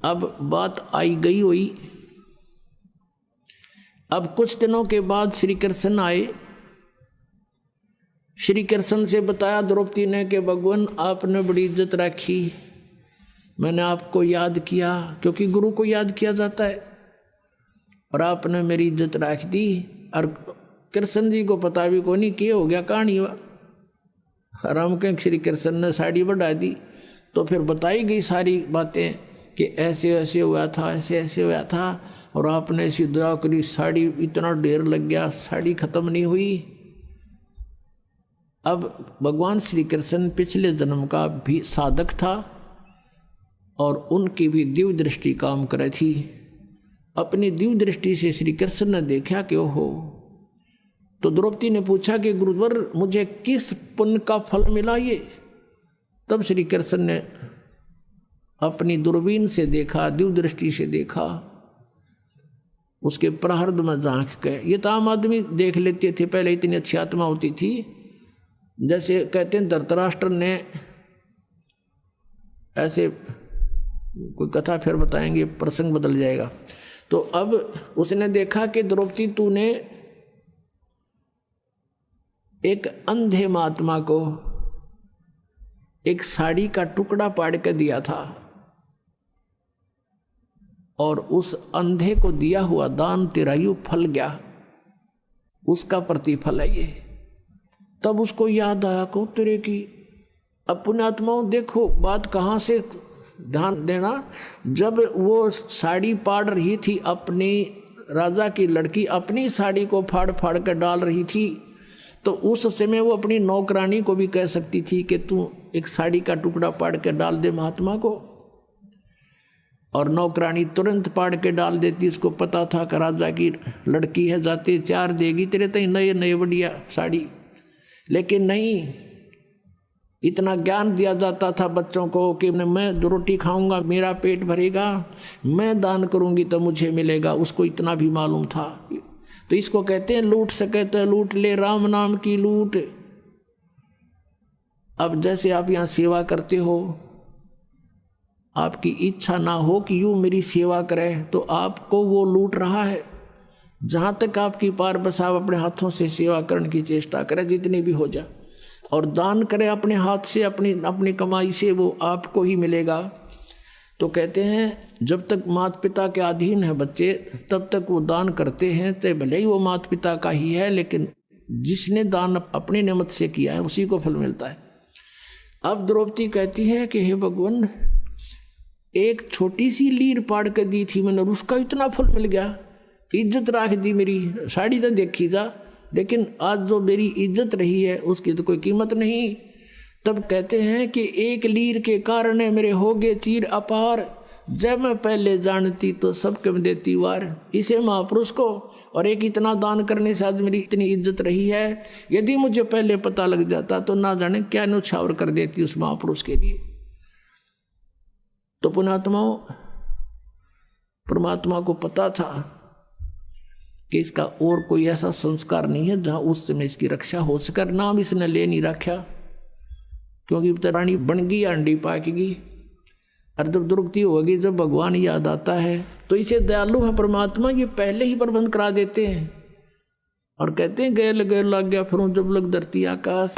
अब बात आई गई हुई। अब कुछ दिनों के बाद श्री कृष्ण आए। श्री कृष्ण से बताया द्रौपदी ने कि भगवान आपने बड़ी इज्जत रखी, मैंने आपको याद किया, क्योंकि गुरु को याद किया जाता है, और आपने मेरी इज्जत रख दी। और कृष्ण जी को पता भी को नहीं किए हो गया कहानी हुआ। राम के श्री कृष्ण ने साड़ी बढ़ा दी तो फिर बताई गई सारी बातें कि ऐसे ऐसे हुआ था, ऐसे ऐसे हुआ था, और आपने ऐसी दया करी, साड़ी इतना ढेर लग गया, साड़ी खत्म नहीं हुई। अब भगवान श्री कृष्ण पिछले जन्म का भी साधक था और उनकी भी दिव्य दृष्टि काम करे थी। अपनी दिव्य दृष्टि से श्री कृष्ण ने देखा कि ओहो, तो द्रौपदी ने पूछा कि गुरुवर मुझे किस पुण्य का फल मिला ये। तब श्री कृष्ण ने अपनी दूरबीन से देखा, दिव्य दृष्टि से देखा, उसके प्रहृद में झांक के। ये तो आम आदमी देख लेते थे, पहले इतनी अच्छी आत्मा होती थी। जैसे कहते हैं धृतराष्ट्र ने ऐसे, कोई कथा फिर बताएंगे, प्रसंग बदल जाएगा। तो अब उसने देखा कि द्रौपदी तूने एक अंधे महात्मा को एक साड़ी का टुकड़ा पाड़ के दिया था, और उस अंधे को दिया हुआ दान तेरा यूं फल गया, उसका प्रतिफल है ये। तब उसको याद आया को तेरे की। अब पुण्यात्माओं देखो बात कहाँ से ध्यान देना। जब वो साड़ी पाड़ रही थी, अपनी राजा की लड़की अपनी साड़ी को फाड़ फाड़ कर डाल रही थी, तो उस समय वो अपनी नौकरानी को भी कह सकती थी कि तू एक साड़ी का टुकड़ा पाड़ के डाल दे महात्मा को, और नौकरानी तुरंत पाड़ के डाल देती। उसको पता था कि राजा की लड़की है, जाते चार देगी तेरे तई नए नए बढ़िया साड़ी। लेकिन नहीं, इतना ज्ञान दिया जाता था बच्चों को कि मैं रोटी खाऊंगा मेरा पेट भरेगा, मैं दान करूंगी तो मुझे मिलेगा, उसको इतना भी मालूम था। तो इसको कहते हैं लूट सके तो लूट ले, राम नाम की लूट। अब जैसे आप यहाँ सेवा करते हो, आपकी इच्छा ना हो कि यूं मेरी सेवा करे, तो आपको वो लूट रहा है। जहाँ तक आपकी पार बस आप अपने हाथों से सेवा करने की चेष्टा करें, जितनी भी हो जाए, और दान करें अपने हाथ से, अपनी कमाई से, वो आपको ही मिलेगा। तो कहते हैं जब तक माता पिता के अधीन है बच्चे, तब तक वो दान करते हैं, तो भले ही वो माता पिता का ही है, लेकिन जिसने दान अपनी नियमत से किया है उसी को फल मिलता है। अब द्रौपदी कहती है कि हे भगवान, एक छोटी सी लीर पाड़ के दी थी मैंने, उसका इतना फल मिल गया, इज्जत रख दी मेरी, साड़ी तो देखी जा, लेकिन आज जो मेरी इज्जत रही है उसकी तो कोई कीमत नहीं। तब कहते हैं कि एक लीर के कारण मेरे हो गए चीर अपार, जब मैं पहले जानती तो सबके में देती वार। इसे महापुरुष को और एक इतना दान करने से आज मेरी इतनी इज्जत रही है, यदि मुझे पहले पता लग जाता तो ना जाने क्या न्यौछावर कर देती उस महापुरुष के लिए। तो पुण्यात्माओं, परमात्मा को पता था कि इसका और कोई ऐसा संस्कार नहीं है जहां उस समय इसकी रक्षा हो सके। नाम इसने ले नहीं रखा, क्योंकि रानी बन गई, अंडी पाकेगी, और जब दुर्गति होगी, जब भगवान याद आता है तो इसे दयालु है परमात्मा, ये पहले ही प्रबंध करा देते हैं और कहते हैं गैल गैल लग गया फिर जब लग धरती आकाश।